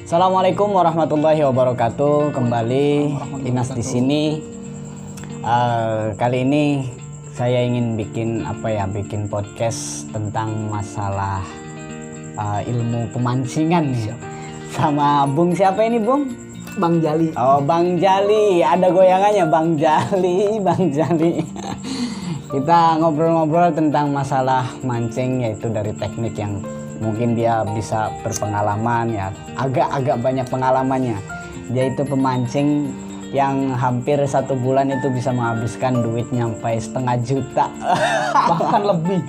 Assalamualaikum warahmatullahi wabarakatuh. Kembali Inas di sini. Kali ini saya ingin bikin podcast tentang masalah ilmu pemancingan nih. Sama Bung siapa ini, Bung? Bang Jali. Oh, Bang Jali. Ada goyangannya Bang Jali, Bang Jali. Kita ngobrol-ngobrol tentang masalah mancing, yaitu dari teknik yang mungkin dia bisa berpengalaman ya, agak banyak pengalamannya. Dia itu pemancing yang hampir 1 bulan itu bisa menghabiskan duit nyampai 500 juta. Bahkan lebih.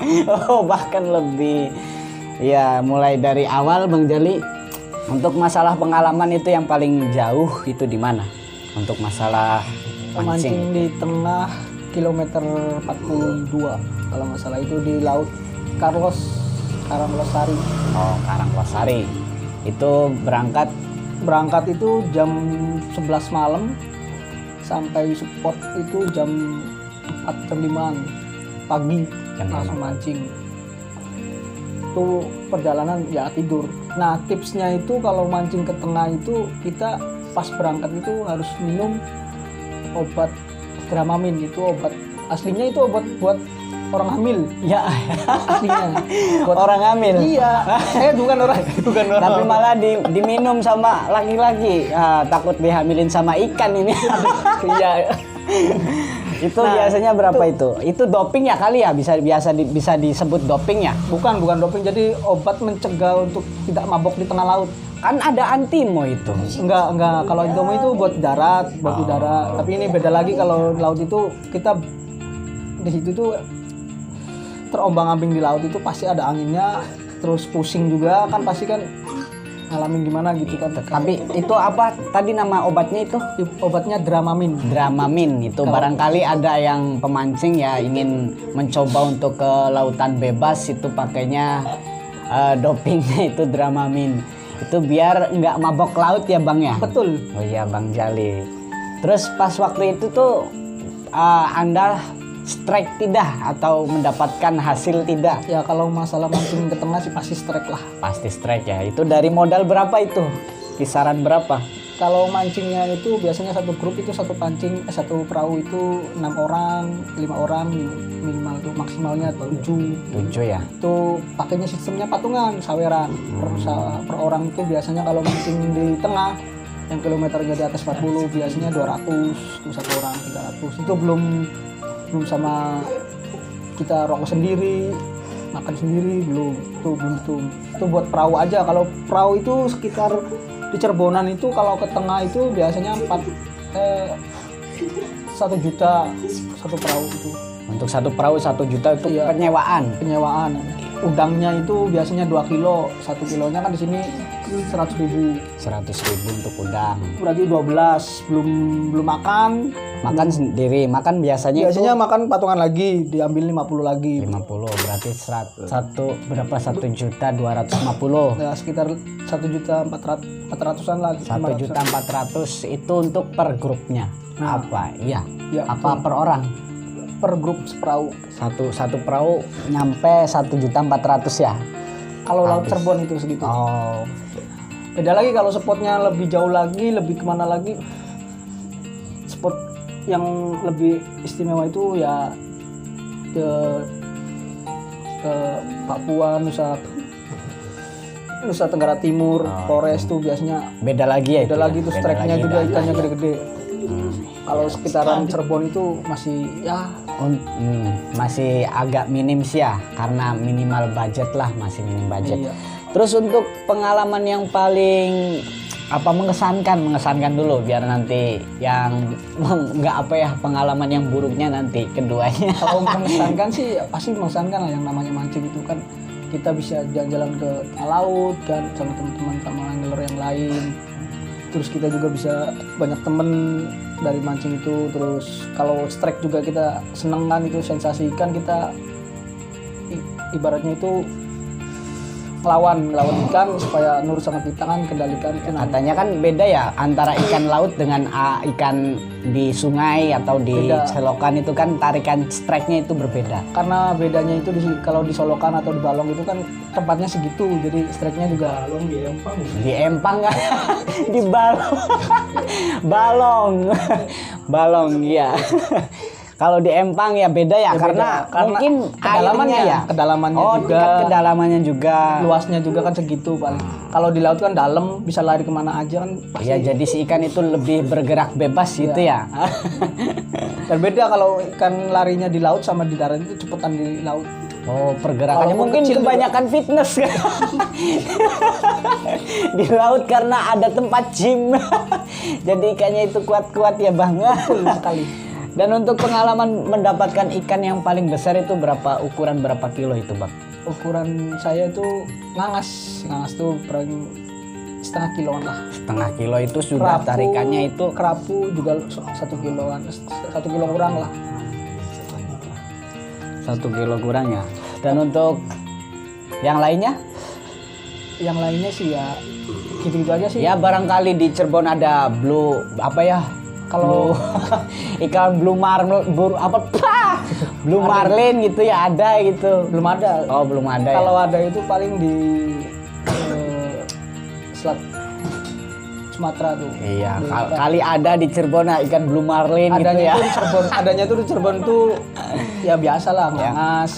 Oh, bahkan lebih. Ya, mulai dari awal Bang Jali, untuk masalah pengalaman itu yang paling jauh itu di mana? Untuk masalah Mancing di tengah kilometer 42 kalau nggak salah, itu di laut Karanglosari. Oh, Karanglosari. Itu Berangkat itu jam 11 malam, sampai spot itu jam 5 pagi, langsung mancing. Itu perjalanan ya tidur. Nah, tipsnya itu kalau mancing ke tengah itu kita pas berangkat itu harus minum obat Dramamin. Itu obat aslinya, itu obat buat orang hamil. ya, Aslinya buat orang hamil. Iya, bukan orang. Tapi malah diminum sama laki-laki. Takut dihamilin sama ikan ini. Iya. Itu biasanya berapa itu? Itu doping ya kali ya? Bisa disebut doping ya? Bukan doping. Jadi obat mencegah untuk tidak mabok di tengah laut. Kan ada antimo itu. Enggak. Kalau antimo itu buat darat, buat udara. Tapi ini beda lagi. Kalau laut itu kita di situ tuh terombang-ambing di laut, itu pasti ada anginnya, terus pusing juga kan, pasti kan ngalamin gimana gitu kan. Tapi itu apa tadi nama obatnya itu? Obatnya Dramamin. Dramamin itu barangkali ada yang pemancing ya ingin mencoba untuk ke lautan bebas, itu pakainya dopingnya itu Dramamin. Itu biar nggak mabok laut ya Bang ya? Betul. Oh iya Bang Jali. Terus pas waktu itu tuh Anda strike tidak atau mendapatkan hasil tidak? Ya kalau masalah mancing ke tengah sih pasti strike lah. Pasti strike ya. Itu dari modal berapa itu? Kisaran berapa? Kalau mancingnya itu biasanya satu grup itu satu perahu itu 6 orang, 5 orang minimal tuh, maksimalnya 7. 7 ya. Itu pakainya sistemnya patungan, saweran. Per orang itu biasanya kalau mancing di tengah yang kilometernya di atas 40 biasanya 200, itu satu orang 300. Itu belum sama kita rokok sendiri, makan sendiri, belum itu buat perahu aja. Kalau perahu itu sekitar di Cirebonan itu kalau ke tengah itu biasanya 1 juta satu perahu itu. Untuk satu perahu 1 juta itu Iya. penyewaan. Udangnya itu biasanya 2 kilo, 1 kilonya kan di sini 100.000. 100.000 untuk udang. Berarti 12, belum makan. Makan sendiri, makan biasanya Makan patungan lagi, diambil 50 lagi. 50, berarti 1.250.000. Ya sekitar 1.400.000-an lah. 1.400.000 itu untuk per grupnya. Apa? Iya. Ya, Apa per orang? per grup seperahu. Satu perahu nyampe 1.400.000 ya. Kalau laut Cirebon itu segitu. Oh. Beda lagi kalau spotnya lebih jauh lagi, lebih kemana lagi. Spot yang lebih istimewa itu ya ke Papua, Nusa Tenggara Timur, Flores tuh biasanya Beda lagi ya. beda lagi tuh, Beda strike-nya lagi, juga dah. ikannya gede-gede. Kalau sekitaran Cirebon itu masih ya Masih agak minim sih ya, karena minimal budget lah, masih minim budget. Iya. Terus untuk pengalaman yang paling mengesankan dulu, biar nanti yang pengalaman yang buruknya nanti keduanya. Kalau mengesankan sih pasti mengesankan lah, yang namanya mancing itu kan kita bisa jalan-jalan ke laut kan sama teman-teman, sama angler yang lain. Terus kita juga bisa banyak temen dari mancing itu. Terus kalau strike juga kita seneng kan, itu sensasi ikan, kita ibaratnya itu ngelawan ikan supaya nurut sama kita kan, kendalikan itu namanya. Katanya kan beda ya antara ikan laut dengan ikan di sungai atau di Beda. selokan itu kan tarikan strike-nya itu berbeda. Karena bedanya itu kalau di solokan atau di balong itu kan tempatnya segitu, jadi strike-nya juga Di empang kan? Di balong. Balong. Balong iya. Kalau di empang ya beda ya, Ya karena beda. mungkin kedalamannya airnya kedalamannya Oh, juga, tingkat kedalamannya juga. luasnya juga kan segitu paling. Kalau di laut kan dalam, bisa lari kemana aja kan pasti. Ya jadi si ikan itu lebih bergerak bebas gitu ya. Dan beda kalau ikan larinya di laut sama di darat itu cepetan di laut. Oh, pergerakannya Walaupun mungkin kecil kebanyakan fitness kan. Di laut karena ada tempat gym. Jadi ikannya itu kuat-kuat ya, Bang. Betul sekali. Dan untuk pengalaman mendapatkan ikan yang paling besar itu ukuran berapa kilo itu, Bang? Ukuran saya itu ngangas tuh paling setengah kiloan lah. Setengah kilo itu sudah tarikannya itu Kerapu juga 1 kiloan, 1 kilo kurang lah. 1 kilo kurang ya. Dan untuk yang lainnya? Yang lainnya sih ya gitu-gitu aja sih. Ya barangkali di Cirebon ada blue apa ya? Kalau ikan blue blue marlin gitu ya, ada gitu. Belum ada. Oh, belum ada Kalau ya. ada itu paling di Selat Sumatera tuh. Iya, kali ada di Cirebon ikan blue marlin gitu ya. Tuh di Cirebon, adanya tuh di Cirebon tuh ya biasa lah, ngangas.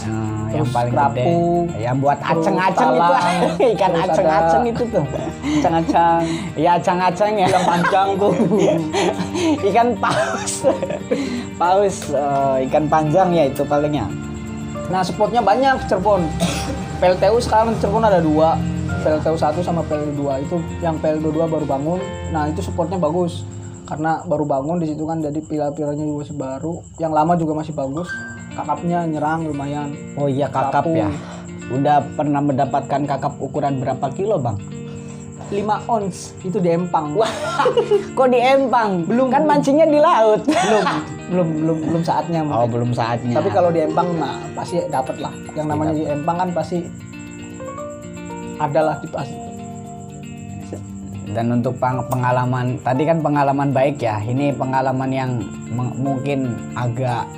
Yang terus paling kerapu, gede. Ya buat terus aceng-aceng itu. talang, Ikan terus aceng-aceng ada itu tuh. Acang-acang, Ya aceng-aceng ya. yang panjang tuh. Ikan paus. Paus ikan panjang ya itu palingnya. Nah, spotnya banyak Cirebon. PLTU sekarang Cirebon ada 2. PLTU 1 sama PLTU 2. Itu yang PLTU 2 baru bangun. Nah, itu spotnya bagus. Karena baru bangun di situ kan, jadi pilar-pilarnya juga masih baru. Yang lama juga masih bagus. Kakapnya nyerang lumayan. Oh iya, kakap Kerapu. ya. Udah pernah mendapatkan kakap ukuran berapa kilo, Bang? 5 ons itu di Empang. Wah, Kok di Empang? Belum. Kan mancingnya di laut. belum saatnya Oh, mungkin. belum saatnya. Tapi kalau di Empang nah pasti dapat lah. Yang namanya di Empang kan pasti ada lah di pasti. Dan untuk pengalaman tadi kan pengalaman baik ya. Ini pengalaman yang mungkin agak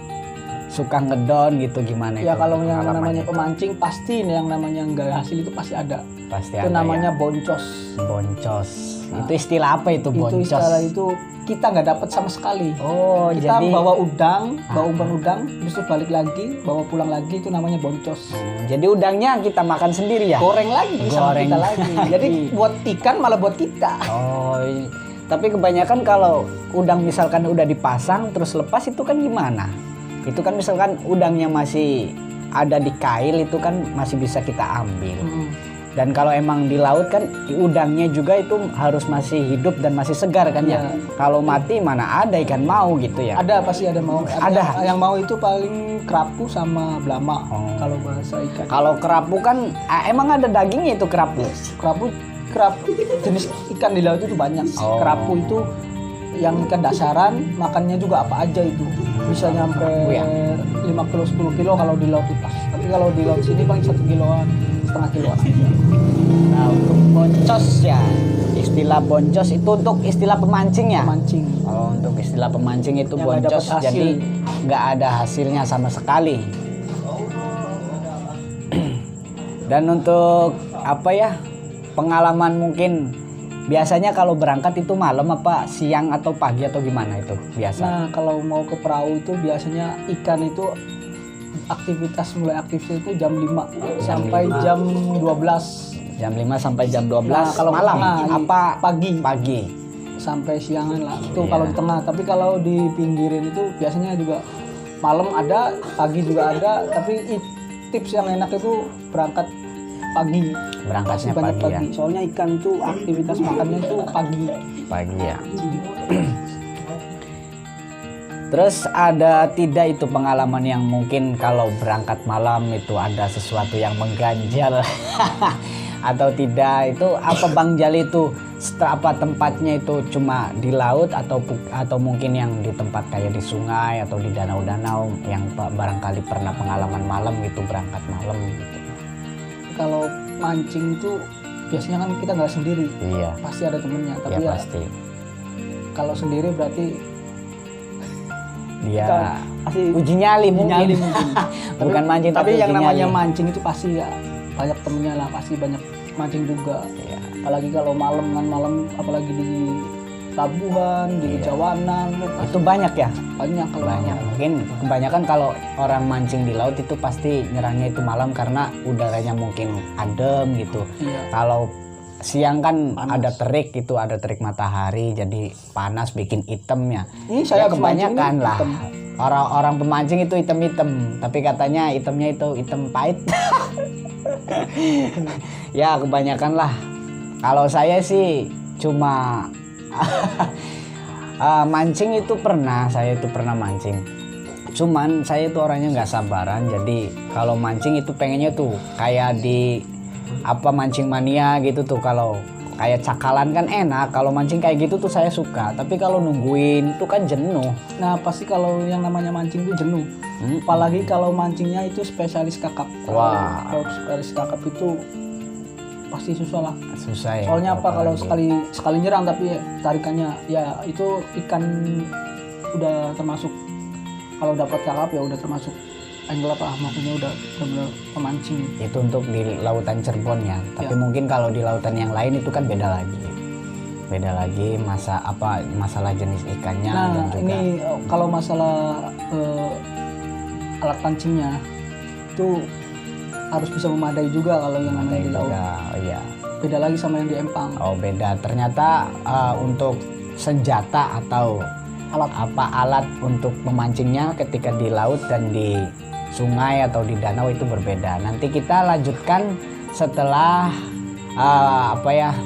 suka ngedon gitu, gimana Ya itu kalau yang pengalamannya? namanya pemancing pasti yang namanya nggak hasil itu pasti ada. Pasti Itu ada namanya ya. boncos. Boncos. Itu istilah apa itu boncos? Itu istilah itu kita nggak dapat sama sekali. Oh, Kita jadi bawa udang, bawa umpan udang, terus balik lagi, bawa pulang lagi, itu namanya boncos. jadi udangnya kita makan sendiri ya? Goreng lagi sama Goreng kita lagi. Jadi buat ikan malah buat kita. Oh, tapi kebanyakan kalau udang misalkan udah dipasang terus lepas itu kan gimana? Itu kan misalkan udangnya masih ada di kail itu kan masih bisa kita ambil. Dan kalau emang di laut kan udangnya juga itu harus masih hidup dan masih segar kan ya. Iya. Kalau mati mana ada ikan mau gitu ya. Ada pasti ada mau. Ada. Yang mau itu paling kerapu sama belama. Oh. Kalau bahasa ikan. Kalau kerapu kan emang ada dagingnya itu kerapu. Kerapu jenis ikan di laut itu banyak. Oh. Kerapu itu yang ikan dasaran, makannya juga apa aja itu. Bisa nyampe Ya. 5 kilo 10 kilo kalau di laut lepas. Tapi kalau di laut sini paling 1 kiloan, setengah kiloan aja. Nah, untuk boncos ya. Istilah boncos itu untuk istilah pemancing ya. Mancing. Oh, untuk istilah pemancing itu Yang nggak boncos, dapat hasil. jadi nggak ada hasilnya sama sekali. Dan untuk apa ya, pengalaman mungkin biasanya kalau berangkat itu malam apa siang atau pagi atau gimana itu biasa? Nah, kalau mau ke perahu itu biasanya ikan itu aktivitas mulai aktifnya itu jam 5 sampai 5. jam 12. Jam 5 sampai jam 12 Nah, kalau malam tengah, apa pagi. pagi. Sampai siangan lah. Itu Iya. kalau di tengah, tapi kalau di pinggirin itu biasanya juga malam ada, pagi juga ada, tapi tips yang enak itu berangkat pagi. Berangkatnya Pasti banyak pagi ya. Soalnya ikan itu aktivitas makannya itu pagi. Pagi ya. Terus ada tidak itu pengalaman yang mungkin kalau berangkat malam itu ada sesuatu yang mengganjal atau tidak, itu apa Bang Jali itu apa tempatnya itu cuma di laut atau mungkin yang di tempat kayak di sungai atau di danau-danau yang barangkali pernah pengalaman malam gitu berangkat malam gitu. Kalau mancing itu biasanya kan kita nggak sendiri, Iya. pasti ada temennya. Tapi Ya ya pasti. kalau sendiri berarti Dia kita pasti uji nyali mungkin. nyali mungkin. Bukan mancing tapi yang uji namanya nyali. mancing itu pasti ya banyak temennya lah, pasti banyak mancing juga. Iya. Apalagi kalau malam kan, malam apalagi di pelabuhan, di Iya. Jawanan, Itu banyak ya? banyak kalau Banyak. Mungkin kebanyakan kalau orang mancing di laut itu pasti nyerangnya itu malam karena udaranya mungkin adem gitu. Iya. Kalau siang kan Panas. ada terik itu, ada terik matahari jadi panas bikin hitam ya. Ini saya Ya, kebanyakan mancing lah. hitam. Orang-orang pemancing itu hitam-hitam, tapi katanya hitamnya itu hitam pahit. Ya kebanyakan lah. Kalau saya sih cuma mancing itu pernah, saya itu pernah mancing. Cuman saya itu orangnya nggak sabaran, jadi kalau mancing itu pengennya tuh kayak di apa mancing mania gitu tuh. Kalau kayak cakalan kan enak, kalau mancing kayak gitu tuh saya suka. Tapi kalau nungguin itu kan jenuh. Nah pasti kalau yang namanya mancing itu jenuh. Apalagi kalau mancingnya itu spesialis kakap. Wah. Kalau spesialis kakap itu pasti susah lah. Susah ya. Soalnya apa, kalau apalagi. sekali nyerang tapi tarikannya ya itu ikan udah termasuk, kalau dapat kakap ya udah termasuk angler apa, maksudnya udah benar pemancing. Itu untuk di lautan Cirebon ya. Tapi Ya. mungkin kalau di lautan yang lain itu kan beda lagi. Beda lagi masalah jenis ikannya dan Nah juga ini kalau masalah alat pancingnya itu harus bisa memadai juga kalau yang namanya di laut. juga. Oh, iya. Beda lagi sama yang di empang. Oh beda. Ternyata untuk senjata atau alat untuk memancingnya ketika di laut dan di sungai atau di danau itu berbeda. Nanti kita lanjutkan setelah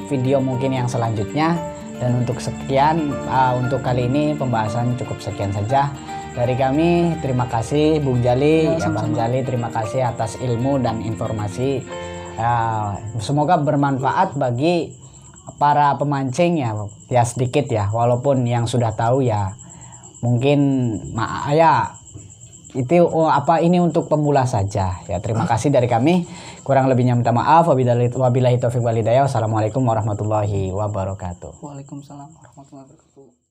video mungkin yang selanjutnya. Dan untuk sekian untuk kali ini pembahasan cukup sekian saja dari kami. Terima kasih Bung Jali, Ya, Bang sama-sama. Jali, terima kasih atas ilmu dan informasi. Semoga bermanfaat bagi para pemancing ya sedikit ya, walaupun yang sudah tahu ya mungkin ini untuk pemula saja ya. Terima kasih dari kami, kurang lebihnya minta maaf. Wabillahi taufiq walhidayah. Wassalamualaikum warahmatullahi wabarakatuh. Waalaikumsalam warahmatullahi wabarakatuh.